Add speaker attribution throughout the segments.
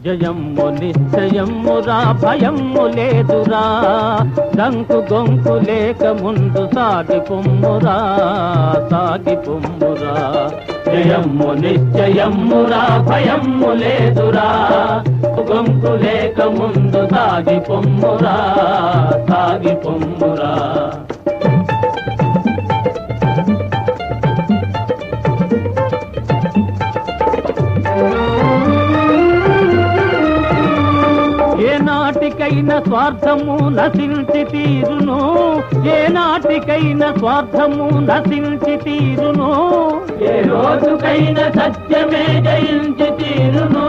Speaker 1: జయమ్ము నిశ్చయమ్మురా భయమ్ము లేదురా దంకు గొంకు లేక ముందు సాగి పొమ్మురా సాగి పొమ్మురా జయమ్ము నిశ్చయమ్మురా భయమ్ము లేదురా గొంకు లేక ముందు సాగి పొమ్మురా సాగి పొమ్మురా ఏనాటికైనా స్వార్థము నశించి తీరును ఏనాటికైనా స్వార్థము నశించి తీరును ఏ రోజుకైనా సత్యమే జయించి తీరును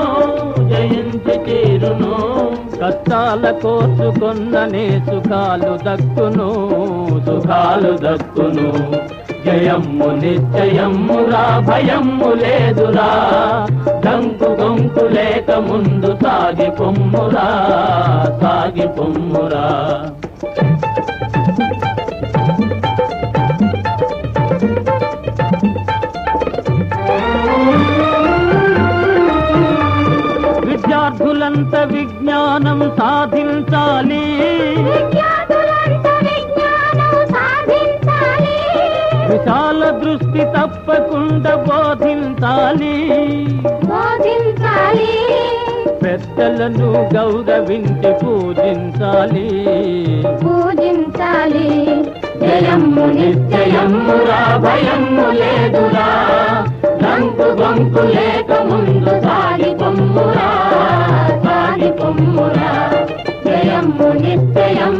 Speaker 1: జయించి తీరును కష్టాల కోర్చుకొన్ననే సుఖాలు దక్కును సుఖాలు దక్కును జయమ్ము నిశ్చయమ్మురా భయమ్ము లేదురా దంకు గొంకు లేక ముందు సాగి పొమ్మురా సాగి పొమ్మురా విద్యార్థులంత విజ్ఞానం సాధించాలి విశాల దృష్టి తప్పకుండా బోధించాలి పెద్దలను గౌరవించి పూజించాలి జయమ్ము నిశ్చయమ్మురా భయమ్ము లేదురా దంకు గొంకు లేక ముందు సాగి పొమ్మురా సాగి పొమ్మురా జయమ్ము నిశ్చయమ్ము